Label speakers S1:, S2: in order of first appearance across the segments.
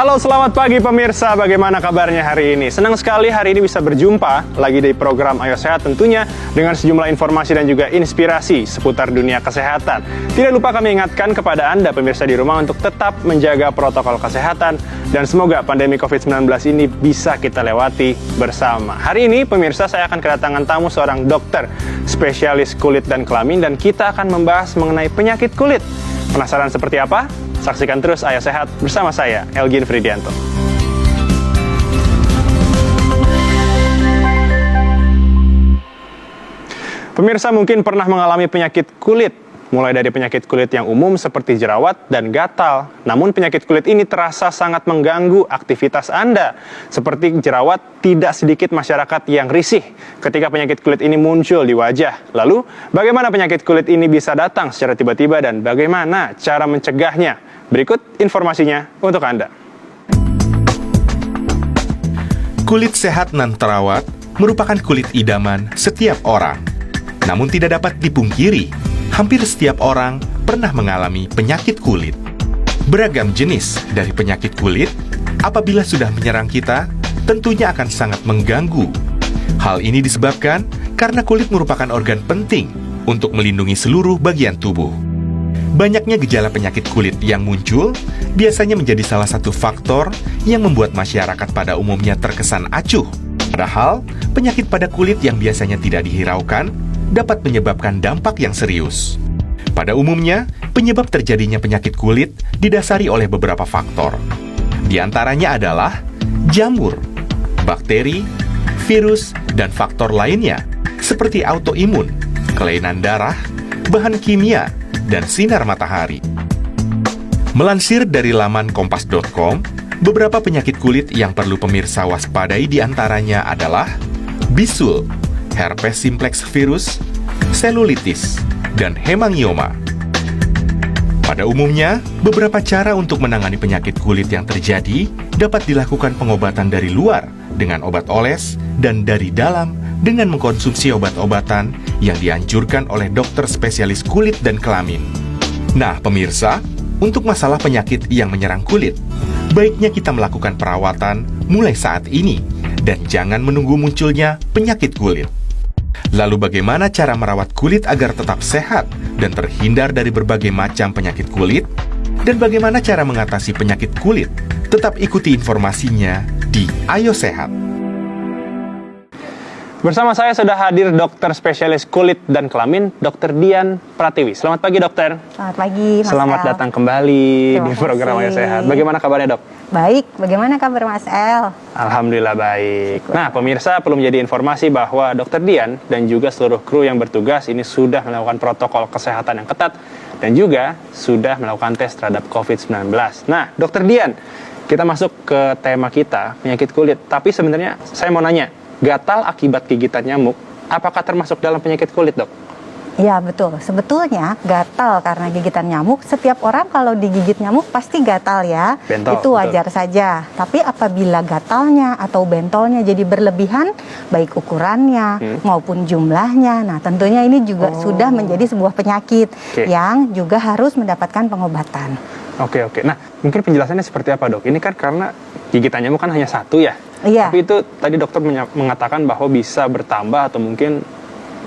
S1: Halo, selamat pagi pemirsa. Bagaimana kabarnya hari ini? Senang sekali hari ini bisa berjumpa lagi di program Ayo Sehat tentunya dengan sejumlah informasi dan juga inspirasi seputar dunia kesehatan. Tidak lupa kami ingatkan kepada Anda pemirsa di rumah untuk tetap menjaga protokol kesehatan dan semoga pandemi COVID-19 ini bisa kita lewati bersama. Hari ini pemirsa saya akan kedatangan tamu seorang dokter spesialis kulit dan kelamin dan kita akan membahas mengenai penyakit kulit. Penasaran seperti apa? Saksikan terus Ayo Sehat bersama saya, Elgin Fridianto. Pemirsa mungkin pernah mengalami penyakit kulit, mulai dari penyakit kulit yang umum seperti jerawat dan gatal. Namun penyakit kulit ini terasa sangat mengganggu aktivitas Anda. Seperti jerawat, tidak sedikit masyarakat yang risih ketika penyakit kulit ini muncul di wajah. Lalu, bagaimana penyakit kulit ini bisa datang secara tiba-tiba dan bagaimana cara mencegahnya? Berikut informasinya untuk Anda.
S2: Kulit sehat dan terawat merupakan kulit idaman setiap orang. Namun tidak dapat dipungkiri, hampir setiap orang pernah mengalami penyakit kulit. Beragam jenis dari penyakit kulit, apabila sudah menyerang kita, tentunya akan sangat mengganggu. Hal ini disebabkan karena kulit merupakan organ penting untuk melindungi seluruh bagian tubuh. Banyaknya gejala penyakit kulit yang muncul biasanya menjadi salah satu faktor yang membuat masyarakat pada umumnya terkesan acuh. Padahal, penyakit pada kulit yang biasanya tidak dihiraukan dapat menyebabkan dampak yang serius. Pada umumnya, penyebab terjadinya penyakit kulit didasari oleh beberapa faktor. Di antaranya adalah jamur, bakteri, virus, dan faktor lainnya seperti autoimun, kelainan darah, bahan kimia, dan sinar matahari. Melansir dari laman kompas.com, beberapa penyakit kulit yang perlu pemirsa waspadai diantaranya adalah bisul, herpes simplex virus, selulitis, dan hemangioma. Pada umumnya, beberapa cara untuk menangani penyakit kulit yang terjadi dapat dilakukan pengobatan dari luar dengan obat oles dan dari dalam dengan mengkonsumsi obat-obatan yang dianjurkan oleh dokter spesialis kulit dan kelamin. Nah, pemirsa, untuk masalah penyakit yang menyerang kulit, baiknya kita melakukan perawatan mulai saat ini dan jangan menunggu munculnya penyakit kulit. Lalu bagaimana cara merawat kulit agar tetap sehat dan terhindar dari berbagai macam penyakit kulit? Dan bagaimana cara mengatasi penyakit kulit? Tetap ikuti informasinya di Ayo Sehat.
S1: Bersama saya sudah hadir dokter spesialis kulit dan kelamin, Dr. Dian Pratiwi. Selamat pagi, dokter.
S3: Selamat pagi, Mas
S1: Selamat
S3: El.
S1: datang kembali
S3: Terima
S1: di program
S3: kasih.
S1: Ayo Sehat. Bagaimana kabarnya, dok?
S3: Baik, bagaimana kabar Mas El?
S1: Alhamdulillah baik. Nah, pemirsa perlu menjadi informasi bahwa Dr. Dian dan juga seluruh kru yang bertugas ini sudah melakukan protokol kesehatan yang ketat dan juga sudah melakukan tes terhadap COVID-19. Nah, Dr. Dian, kita masuk ke tema kita, penyakit kulit. Tapi sebenarnya saya mau nanya, gatal akibat gigitan nyamuk, apakah termasuk dalam penyakit kulit, dok?
S3: Ya betul, sebetulnya gatal karena gigitan nyamuk, setiap orang kalau digigit nyamuk pasti gatal ya.
S1: Bentol,
S3: itu wajar saja. Tapi apabila gatalnya atau bentolnya jadi berlebihan, baik ukurannya maupun jumlahnya, nah tentunya ini juga sudah menjadi sebuah penyakit yang juga harus mendapatkan pengobatan.
S1: Oke. Nah, mungkin penjelasannya seperti apa, dok? Ini kan karena gigitan nyamuk kan hanya satu ya.
S3: Iya.
S1: Tapi itu tadi dokter mengatakan bahwa bisa bertambah atau mungkin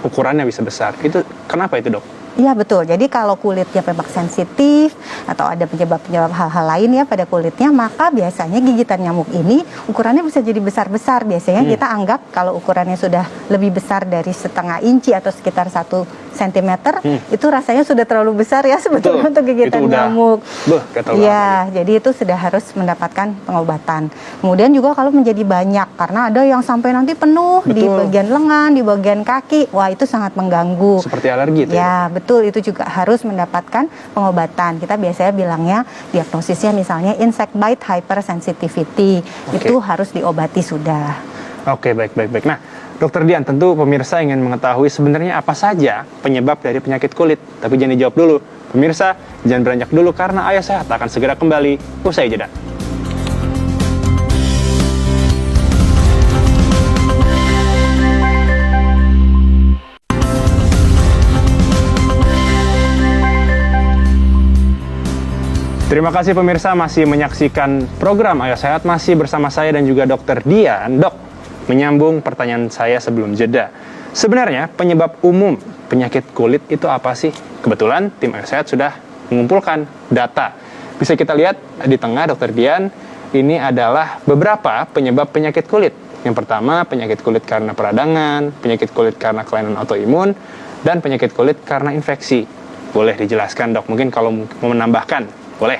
S1: ukurannya bisa besar. Itu kenapa itu, dok?
S3: Iya betul, jadi kalau kulitnya memang sensitif atau ada penyebab-penyebab hal-hal lain ya pada kulitnya, maka biasanya gigitan nyamuk ini ukurannya bisa jadi besar-besar. Biasanya kita anggap kalau ukurannya sudah lebih besar dari setengah inci atau sekitar 1 cm, itu rasanya sudah terlalu besar ya sebetulnya untuk gigitan nyamuk. Iya, jadi itu sudah harus mendapatkan pengobatan. Kemudian juga kalau menjadi banyak, karena ada yang sampai nanti penuh di bagian lengan, di bagian kaki, wah itu sangat mengganggu.
S1: Seperti alergi itu
S3: ya? Betul, itu juga harus mendapatkan pengobatan. Kita biasanya bilangnya diagnosisnya misalnya insect bite hypersensitivity. Itu harus diobati sudah.
S1: Oke, baik. Nah, Dokter Dian, tentu pemirsa ingin mengetahui sebenarnya apa saja penyebab dari penyakit kulit. Tapi jangan dijawab dulu. Pemirsa, jangan beranjak dulu karena Ayo Sehat akan segera kembali usai jeda. Terima kasih pemirsa masih menyaksikan program Ayo Sehat, masih bersama saya dan juga Dokter Dian. Dok, menyambung pertanyaan saya sebelum jeda. Sebenarnya penyebab umum penyakit kulit itu apa sih? Kebetulan tim Ayo Sehat sudah mengumpulkan data. Bisa kita lihat di tengah Dokter Dian, ini adalah beberapa penyebab penyakit kulit. Yang pertama, penyakit kulit karena peradangan, penyakit kulit karena kelainan autoimun, dan penyakit kulit karena infeksi. Boleh dijelaskan dok, mungkin kalau mau menambahkan. Boleh.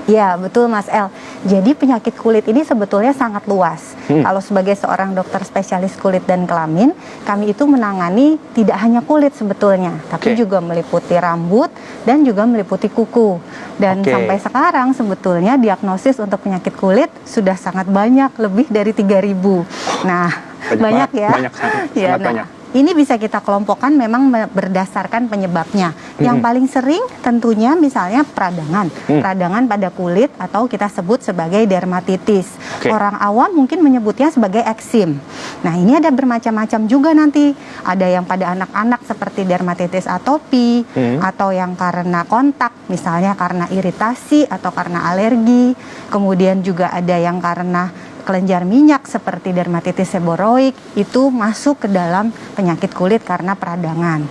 S3: Ya, betul Mas El. Jadi penyakit kulit ini sebetulnya sangat luas. Kalau sebagai seorang dokter spesialis kulit dan kelamin, kami itu menangani tidak hanya kulit sebetulnya, tapi juga meliputi rambut dan juga meliputi kuku. Dan sampai sekarang sebetulnya diagnosis untuk penyakit kulit sudah sangat banyak, lebih dari 3.000. Nah, banyak ya.
S1: Banyak, sangat banyak.
S3: Ini bisa kita kelompokkan memang berdasarkan penyebabnya. Yang paling sering tentunya misalnya peradangan. Peradangan pada kulit atau kita sebut sebagai dermatitis. Orang awam mungkin menyebutnya sebagai eksim. Nah, ini ada bermacam-macam juga nanti. Ada yang pada anak-anak seperti dermatitis atopi, atau yang karena kontak, misalnya karena iritasi atau karena alergi. Kemudian juga ada yang karena kelenjar minyak seperti dermatitis seboroik, itu masuk ke dalam penyakit kulit karena peradangan.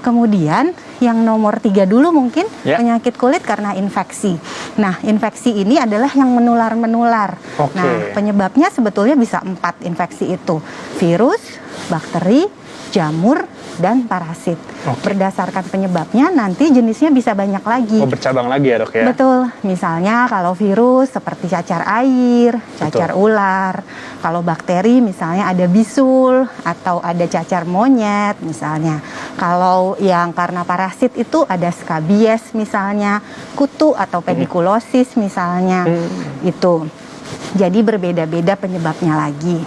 S3: Kemudian yang nomor 3 dulu mungkin penyakit kulit karena infeksi. Nah, infeksi ini adalah yang menular-menular. Nah, penyebabnya sebetulnya bisa 4 infeksi itu. Virus, bakteri, jamur, dan parasit. Berdasarkan penyebabnya nanti jenisnya bisa banyak lagi.
S1: Bercabang lagi ya dok ya?
S3: Betul. Misalnya kalau virus seperti cacar air, cacar ular. Kalau bakteri misalnya ada bisul atau ada cacar monyet misalnya. Kalau yang karena parasit itu ada skabies misalnya, kutu atau pedikulosis misalnya. Itu. Jadi berbeda-beda penyebabnya lagi.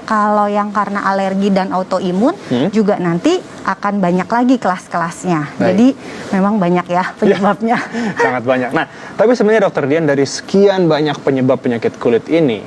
S3: Kalau yang karena alergi dan autoimun juga nanti akan banyak lagi kelas-kelasnya. Jadi memang banyak ya penyebabnya.
S1: Sangat banyak. Nah, tapi sebenarnya Dokter Dian, dari sekian banyak penyebab penyakit kulit ini,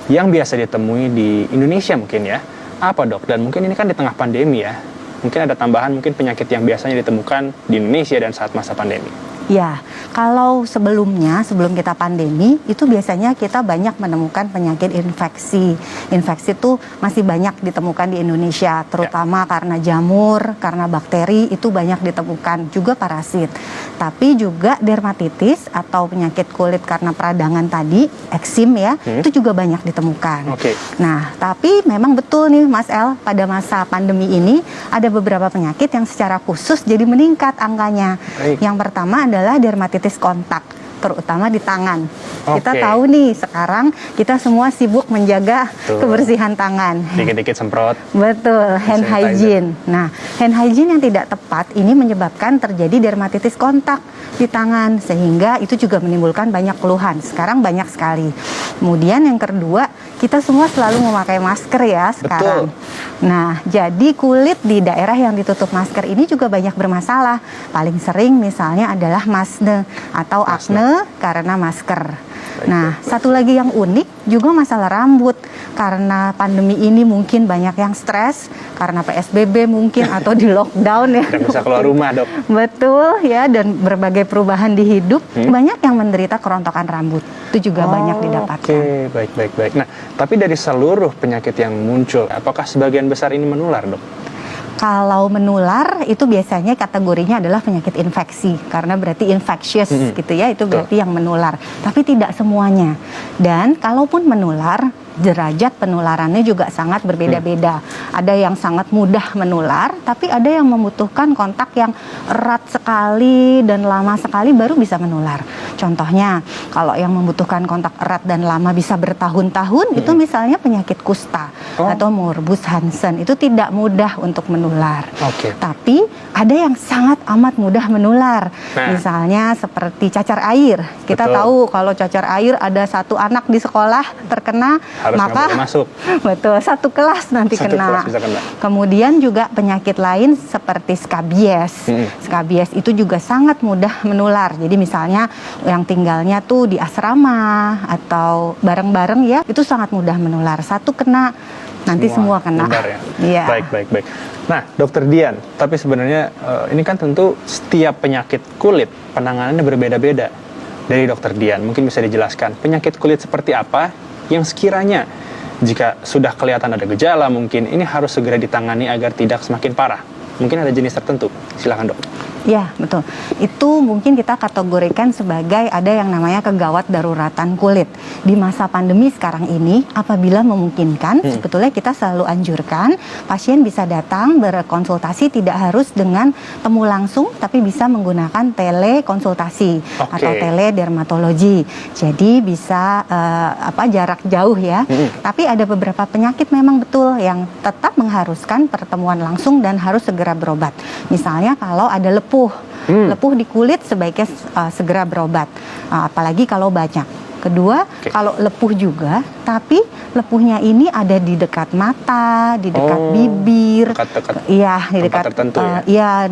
S1: yang biasa ditemui di Indonesia mungkin ya, apa dok? Dan mungkin ini kan di tengah pandemi ya, mungkin ada tambahan mungkin penyakit yang biasanya ditemukan di Indonesia dan saat masa pandemi.
S3: Ya, kalau sebelumnya, sebelum kita pandemi, itu biasanya kita banyak menemukan penyakit infeksi. Infeksi itu masih banyak ditemukan di Indonesia, terutama karena jamur, karena bakteri, itu banyak ditemukan, juga parasit. Tapi juga dermatitis atau penyakit kulit karena peradangan tadi, eksim ya, itu juga banyak ditemukan. Nah, tapi memang betul nih Mas El, pada masa pandemi ini, ada beberapa penyakit yang secara khusus jadi meningkat angkanya. Yang pertama adalah dermatitis kontak, terutama di tangan. Kita tahu nih sekarang kita semua sibuk menjaga kebersihan tangan.
S1: Dikit-dikit semprot.
S3: Betul, hand hygiene. Nah, hand hygiene yang tidak tepat ini menyebabkan terjadi dermatitis kontak di tangan, sehingga itu juga menimbulkan banyak keluhan. Sekarang banyak sekali. Kemudian yang kedua, kita semua selalu memakai masker ya sekarang. Nah, jadi kulit di daerah yang ditutup masker ini juga banyak bermasalah. Paling sering misalnya adalah masne atau akne karena masker. Nah, satu lagi yang unik juga masalah rambut. Karena pandemi ini mungkin banyak yang stres, karena PSBB mungkin atau di lockdown ya.
S1: Dan bisa keluar rumah dok.
S3: Betul ya, dan berbagai perubahan di hidup, banyak yang menderita kerontokan rambut. Itu juga banyak didapatkan.
S1: Baik. Nah, tapi dari seluruh penyakit yang muncul, apakah sebagian besar ini menular dok?
S3: Kalau menular itu biasanya kategorinya adalah penyakit infeksi, karena berarti infectious gitu ya, itu berarti yang menular. Tapi tidak semuanya. Dan kalaupun menular, derajat penularannya juga sangat berbeda-beda. Ada yang sangat mudah menular, tapi ada yang membutuhkan kontak yang erat sekali dan lama sekali baru bisa menular. Contohnya, kalau yang membutuhkan kontak erat dan lama bisa bertahun-tahun, itu misalnya penyakit kusta atau morbus Hansen, itu tidak mudah untuk menular. Tapi ada yang sangat amat mudah menular. Misalnya seperti cacar air. Kita tahu kalau cacar air ada satu anak di sekolah terkena, maka
S1: masuk.
S3: Betul, satu kelas nanti kena. Kemudian juga penyakit lain seperti skabies. Skabies itu juga sangat mudah menular. Jadi misalnya yang tinggalnya tuh di asrama atau bareng-bareng ya, itu sangat mudah menular. Satu kena, nanti semua kena.
S1: Ya? Baik. Nah, Dokter Dian, tapi sebenarnya ini kan tentu setiap penyakit kulit penanganannya berbeda-beda. dari Dokter Dian, mungkin bisa dijelaskan penyakit kulit seperti apa yang sekiranya jika sudah kelihatan ada gejala mungkin ini harus segera ditangani agar tidak semakin parah. Mungkin ada jenis tertentu. Silakan, Dok.
S3: Ya, betul. Itu mungkin kita kategorikan sebagai ada yang namanya kegawat daruratan kulit. Di masa pandemi sekarang ini, apabila memungkinkan, sebetulnya kita selalu anjurkan pasien bisa datang berkonsultasi tidak harus dengan temu langsung, tapi bisa menggunakan telekonsultasi atau teledermatologi. Jadi bisa jarak jauh ya. Tapi ada beberapa penyakit memang betul yang tetap mengharuskan pertemuan langsung dan harus segera berobat. Misalnya kalau ada lepuh di kulit sebaiknya segera berobat, apalagi kalau banyak. Kedua, kalau lepuh juga, tapi lepuhnya ini ada di dekat mata, di dekat bibir, di dekat
S1: tertentu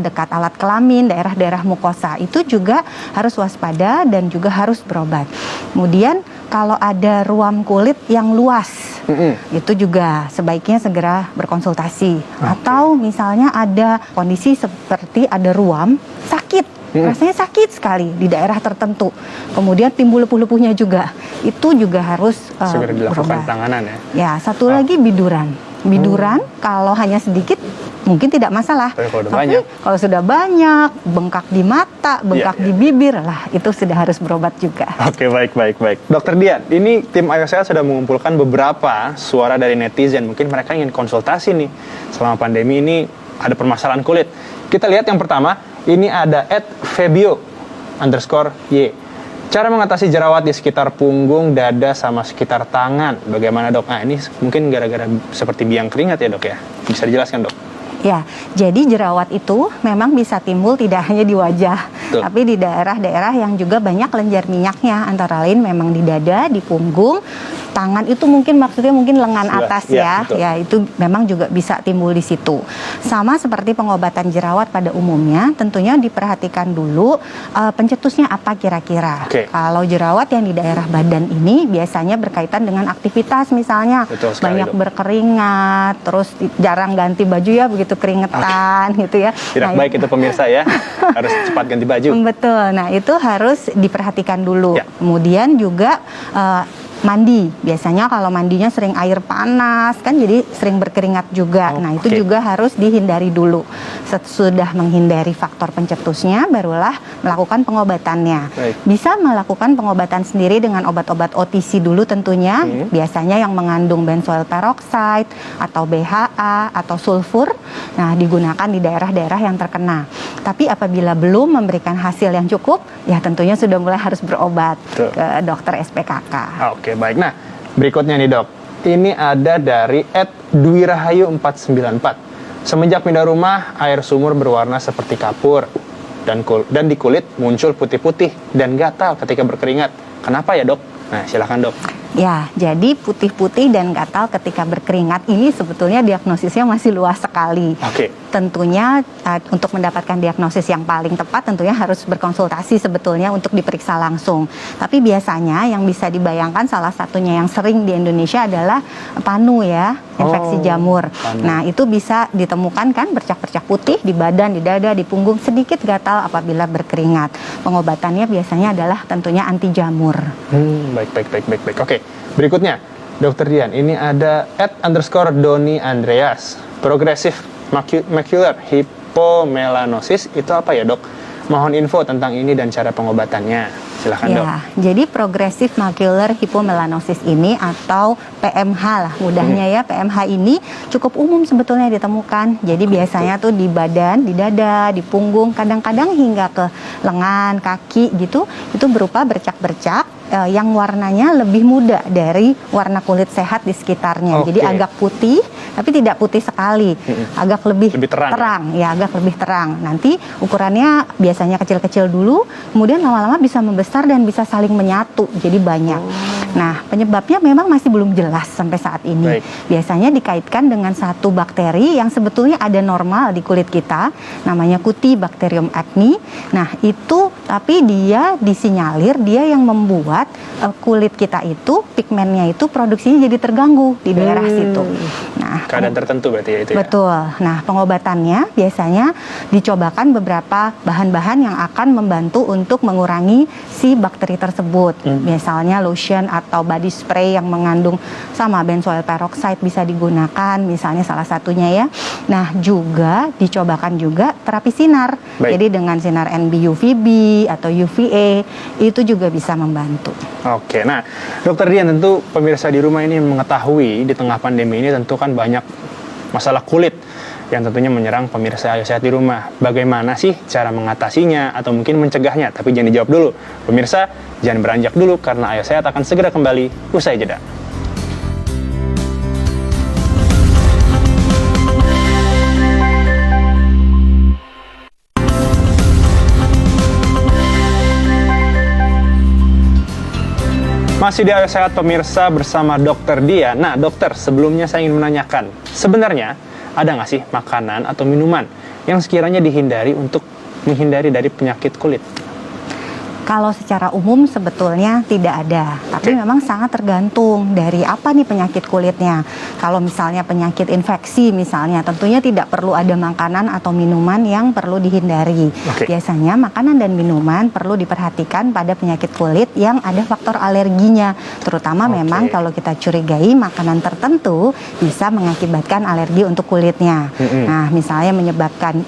S3: dekat alat kelamin, daerah-daerah mukosa itu juga harus waspada dan juga harus berobat. Kemudian kalau ada ruam kulit yang luas, itu juga sebaiknya segera berkonsultasi. Atau misalnya ada kondisi seperti ada ruam sakit. Rasanya sakit sekali di daerah tertentu. Kemudian timbul lepuh-lepuhnya juga. Itu juga harus
S1: segera dilakukan
S3: berobat.
S1: penanganan ya.
S3: Ya, satu lagi biduran. Biduran kalau hanya sedikit mungkin tidak masalah. Tapi kalau sudah banyak, bengkak di mata, bengkak di bibir, lah itu sudah harus berobat juga.
S1: Oke, baik. Dokter Dian, ini tim Ayo Sehat sudah mengumpulkan beberapa suara dari netizen. Mungkin mereka ingin konsultasi nih. Selama pandemi ini ada permasalahan kulit. Kita lihat yang pertama. Ini ada @febio_y. Cara mengatasi jerawat di sekitar punggung, dada, sama sekitar tangan. Bagaimana, Dok? Nah, ini mungkin gara-gara seperti biang keringat ya, Dok ya? Bisa dijelaskan, Dok?
S3: Ya, jadi jerawat itu memang bisa timbul tidak hanya di wajah, tapi di daerah-daerah yang juga banyak lenjar minyaknya. Antara lain memang di dada, di punggung, tangan itu mungkin maksudnya mungkin lengan atas ya. Ya, itu memang juga bisa timbul di situ. Sama seperti pengobatan jerawat pada umumnya, tentunya diperhatikan dulu pencetusnya apa kira-kira. Kalau jerawat yang di daerah badan ini biasanya berkaitan dengan aktivitas, misalnya banyak berkeringat, terus jarang ganti baju ya, begitu keringetan gitu ya.
S1: Tidak baik itu pemirsa ya, harus cepat ganti baju.
S3: Betul, nah itu harus diperhatikan dulu. Kemudian juga mandi, biasanya kalau mandinya sering air panas kan jadi sering berkeringat juga. Nah itu juga harus dihindari dulu. Sesudah menghindari faktor pencetusnya, barulah melakukan pengobatannya. Bisa melakukan pengobatan sendiri dengan obat-obat OTC dulu tentunya. Biasanya yang mengandung benzoyl peroxide atau BHA atau sulfur. Nah digunakan di daerah-daerah yang terkena. Tapi apabila belum memberikan hasil yang cukup, ya tentunya sudah mulai harus berobat ke dokter SPKK.
S1: Oke, baik. Nah, berikutnya nih, Dok. Ini ada dari @dwirahayu494. Semenjak pindah rumah, air sumur berwarna seperti kapur dan di kulit muncul putih-putih dan gatal ketika berkeringat. Kenapa ya, Dok? Nah, silakan, Dok.
S3: Ya, jadi putih-putih dan gatal ketika berkeringat ini sebetulnya diagnosisnya masih luas sekali. Tentunya untuk mendapatkan diagnosis yang paling tepat tentunya harus berkonsultasi sebetulnya untuk diperiksa langsung. Tapi biasanya yang bisa dibayangkan salah satunya yang sering di Indonesia adalah panu ya, infeksi jamur. Nah, itu bisa ditemukan kan bercak-bercak putih di badan, di dada, di punggung, sedikit gatal apabila berkeringat. Pengobatannya biasanya adalah tentunya anti jamur.
S1: Baik. Oke, berikutnya Dokter Dian, ini ada @_Doni Andreas. Progressive macular hypomelanosis itu apa ya, Dok? Mohon info tentang ini dan cara pengobatannya. Silakan, Dok.
S3: Jadi progressive macular hypomelanosis ini atau PMH lah mudahnya ya. PMH ini cukup umum sebetulnya ditemukan. Jadi biasanya tuh di badan, di dada, di punggung, kadang-kadang hingga ke lengan, kaki gitu. Itu berupa bercak-bercak yang warnanya lebih muda dari warna kulit sehat di sekitarnya. Jadi agak putih, tapi tidak putih sekali, agak lebih terang ya, agak lebih terang. Nanti ukurannya biasanya kecil-kecil dulu, kemudian lama-lama bisa membesar dan bisa saling menyatu, jadi banyak. Nah, penyebabnya memang masih belum jelas sampai saat ini.
S1: Baik.
S3: Biasanya dikaitkan dengan satu bakteri yang sebetulnya ada normal di kulit kita, namanya Cutibacterium acne. Nah, itu tapi dia disinyalir dia yang membuat kulit kita itu pigmennya itu produksinya jadi terganggu di daerah situ. Nah,
S1: Keadaan tertentu berarti ya itu ya?
S3: betul. Nah, pengobatannya biasanya dicobakan beberapa bahan-bahan yang akan membantu untuk mengurangi si bakteri tersebut. Misalnya lotion atau body spray yang mengandung sama benzoyl peroxide bisa digunakan, misalnya salah satunya ya. Nah, juga dicobakan juga terapi sinar.
S1: Baik.
S3: Jadi dengan sinar NB UVB atau UVA itu juga bisa membantu.
S1: Oke, nah Dokter Dian, tentu pemirsa di rumah ini mengetahui di tengah pandemi ini tentu kan banyak masalah kulit yang tentunya menyerang pemirsa Ayo Sehat di rumah. Bagaimana sih cara mengatasinya atau mungkin mencegahnya? Tapi jangan dijawab dulu. Pemirsa, jangan beranjak dulu karena Ayo Sehat akan segera kembali usai jeda. Masih di Ayo Sehat pemirsa bersama Dokter Dian. Nah dokter, sebelumnya saya ingin menanyakan, sebenarnya ada nggak sih makanan atau minuman yang sekiranya dihindari untuk menghindari dari penyakit kulit?
S3: Kalau secara umum sebetulnya tidak ada, tapi memang sangat tergantung dari apa nih penyakit kulitnya. Kalau misalnya penyakit infeksi misalnya, tentunya tidak perlu ada makanan atau minuman yang perlu dihindari. Biasanya makanan dan minuman perlu diperhatikan pada penyakit kulit yang ada faktor alerginya. Terutama memang kalau kita curigai makanan tertentu bisa mengakibatkan alergi untuk kulitnya. Nah, misalnya menyebabkan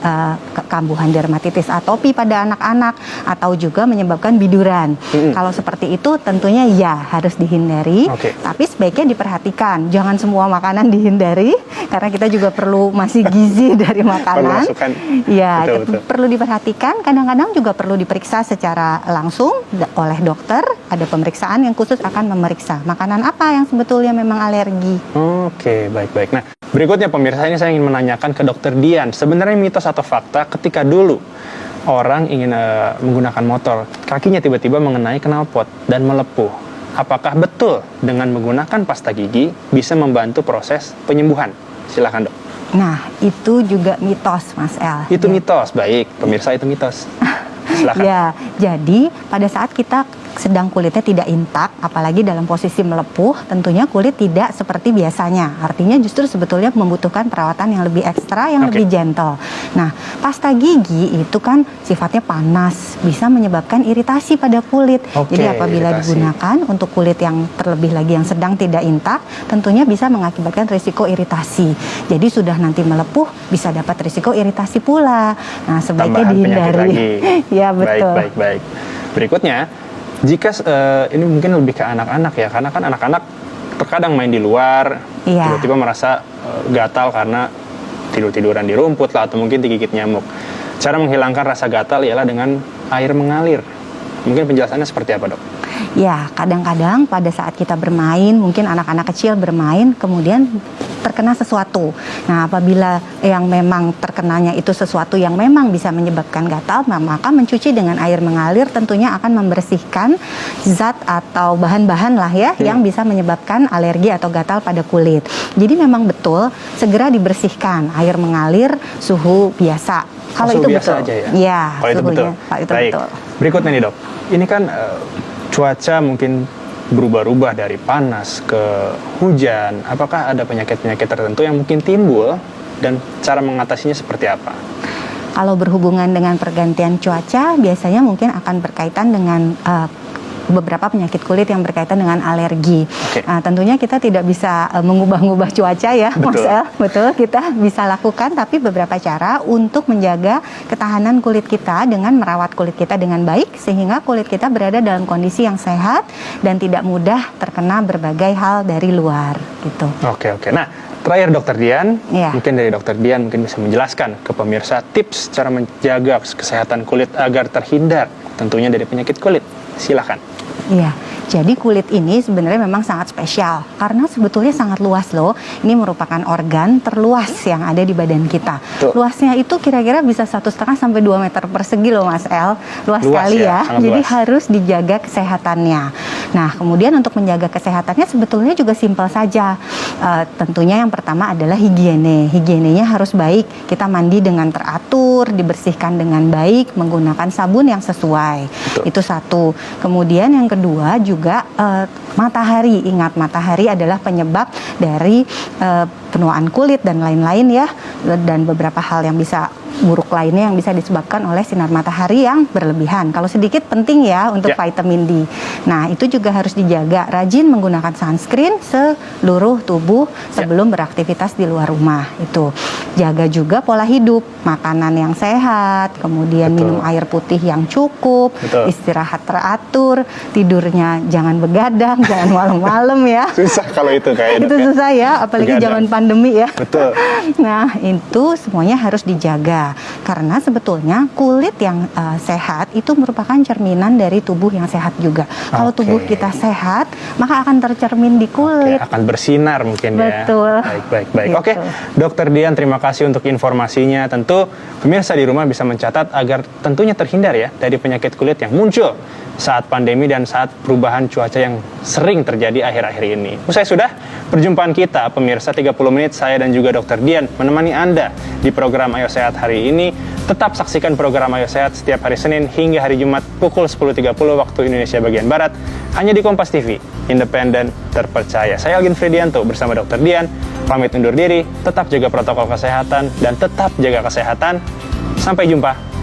S3: kambuhan dermatitis atopi pada anak-anak atau juga menyebabkan biduran. Kalau seperti itu tentunya ya harus dihindari, tapi sebaiknya diperhatikan. Jangan semua makanan dihindari karena kita juga perlu masih gizi dari makanan. Ya, perlu diperhatikan. Kadang-kadang juga perlu diperiksa secara langsung oleh dokter. Ada pemeriksaan yang khusus akan memeriksa makanan apa yang sebetulnya memang alergi.
S1: Oke, baik-baik. Nah, berikutnya pemirsa, ini saya ingin menanyakan ke Dokter Dian. Sebenarnya mitos atau fakta ketika dulu orang ingin menggunakan motor, kakinya tiba-tiba mengenai knalpot dan melepuh. Apakah betul dengan menggunakan pasta gigi bisa membantu proses penyembuhan? Silakan dok.
S3: Nah, itu juga mitos, Mas El.
S1: Itu mitos, baik. Pemirsa, itu mitos. Silakan.
S3: Ya, jadi pada saat kita sedang kulitnya tidak intak, apalagi dalam posisi melepuh, tentunya kulit tidak seperti biasanya. Artinya justru sebetulnya membutuhkan perawatan yang lebih ekstra, yang lebih gentle. Nah, pasta gigi itu kan sifatnya panas, bisa menyebabkan iritasi pada kulit. Jadi apabila digunakan untuk kulit yang terlebih lagi yang sedang tidak intak, tentunya bisa mengakibatkan risiko iritasi. Jadi sudah nanti melepuh, bisa dapat risiko iritasi pula. Nah, sebaiknya dihindari. Ya, betul.
S1: Baik. Berikutnya, jika ini mungkin lebih ke anak-anak ya, karena kan anak-anak terkadang main di luar, tiba-tiba merasa gatal karena tidur-tiduran di rumput lah, atau mungkin digigit nyamuk. Cara menghilangkan rasa gatal ialah dengan air mengalir. Mungkin penjelasannya seperti apa, dok?
S3: Ya, kadang-kadang pada saat kita bermain, mungkin anak-anak kecil bermain, kemudian terkena sesuatu. Nah, apabila yang memang terkenanya itu sesuatu yang memang bisa menyebabkan gatal, maka mencuci dengan air mengalir tentunya akan membersihkan zat atau bahan-bahan lah ya yang bisa menyebabkan alergi atau gatal pada kulit. Jadi memang betul segera dibersihkan, air mengalir suhu biasa. Kalau itu betul.
S1: Aja ya?
S3: Ya,
S1: kalau itu betul. Baik.
S3: Betul.
S1: Berikutnya nih, dok. Ini kan cuaca mungkin berubah-ubah dari panas ke hujan. Apakah ada penyakit-penyakit tertentu yang mungkin timbul dan cara mengatasinya seperti apa?
S3: Kalau berhubungan dengan pergantian cuaca, biasanya mungkin akan berkaitan dengan beberapa penyakit kulit yang berkaitan dengan alergi. Nah, tentunya kita tidak bisa mengubah-ubah cuaca ya, Mas El. Betul, kita bisa lakukan, tapi beberapa cara untuk menjaga ketahanan kulit kita dengan merawat kulit kita dengan baik, sehingga kulit kita berada dalam kondisi yang sehat dan tidak mudah terkena berbagai hal dari luar, gitu.
S1: Oke. Nah, terakhir Dokter Dian,
S3: Ya.
S1: mungkin dari Dokter Dian mungkin bisa menjelaskan ke pemirsa tips cara menjaga kesehatan kulit agar terhindar tentunya dari penyakit kulit. Silakan.
S3: Iya, jadi kulit ini sebenarnya memang sangat spesial karena sebetulnya sangat luas loh. Ini merupakan organ terluas yang ada di badan kita. Luasnya itu kira-kira bisa 1,5 sampai 2 meter persegi loh, Mas El. Luas sekali ya. Jadi harus dijaga kesehatannya. Nah, kemudian untuk menjaga kesehatannya sebetulnya juga simpel saja. Tentunya yang pertama adalah higiene. Higienenya harus baik. Kita mandi dengan teratur, dibersihkan dengan baik, menggunakan sabun yang sesuai.
S1: Betul.
S3: Itu satu. Kemudian yang kedua juga matahari. Ingat, matahari adalah penyebab dari penuaan kulit dan lain-lain ya, dan beberapa hal yang bisa buruk lainnya yang bisa disebabkan oleh sinar matahari yang berlebihan. Kalau sedikit penting ya untuk vitamin D. Nah, itu juga harus dijaga. Rajin menggunakan sunscreen seluruh tubuh sebelum beraktivitas di luar rumah. Itu. Jaga juga pola hidup, makanan yang sehat, kemudian minum air putih yang cukup, istirahat teratur, tidurnya jangan begadang, jangan malam-malam ya.
S1: Susah kalau itu kayaknya.
S3: Itu susah ya, apalagi zaman pandemi ya.
S1: Betul.
S3: Nah, itu semuanya harus dijaga. Karena sebetulnya kulit yang sehat itu merupakan cerminan dari tubuh yang sehat juga. Kalau tubuh kita sehat, maka akan tercermin di kulit.
S1: Akan bersinar mungkin ya.
S3: Betul.
S1: Baik.
S3: Gitu.
S1: Oke, Dokter Dian, terima kasih untuk informasinya. Tentu pemirsa di rumah bisa mencatat agar tentunya terhindar ya dari penyakit kulit yang muncul saat pandemi dan saat perubahan cuaca yang sering terjadi akhir-akhir ini. Usai sudah perjumpaan kita, pemirsa 30 menit saya dan juga Dokter Dian menemani Anda di program Ayo Sehat hari ini. Tetap saksikan program Ayo Sehat setiap hari Senin hingga hari Jumat pukul 10.30 waktu Indonesia bagian Barat hanya di Kompas TV, independen, terpercaya. Saya Algin Fridianto bersama Dokter Dian pamit undur diri. Tetap jaga protokol kesehatan dan tetap jaga kesehatan. Sampai jumpa.